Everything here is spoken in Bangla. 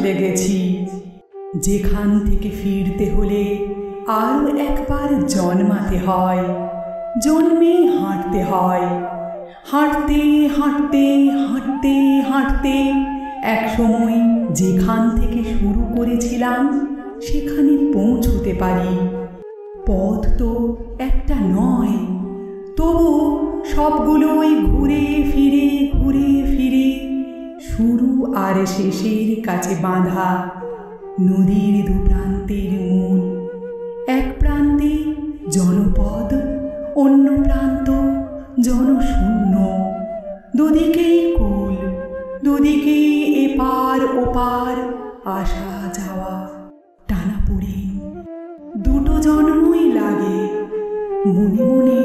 চলে গেছি, যেখান থেকে ফিরতে হলে আরও একবার জন্মাতে হয়, জন্মে হাঁটতে হয়। হাঁটতে হাঁটতে হাঁটতে হাঁটতে একসময় যেখান থেকে শুরু করেছিলাম সেখানে পৌঁছতে পারি। পথ তো একটা নয়, তবু সবগুলোই ঘুরে ফিরে শুরু আর শেষের কাছে বাঁধা। নদীর দুপ্রান্তের মূল, এক প্রান্তে জনপদ, অন্য প্রান্ত জনশূন্য। দুদিকেই কুল, দুদিকেই এপার ওপার, আসা যাওয়া, টানাপোড়েন। দুটো জন্মই লাগে। মনে মনে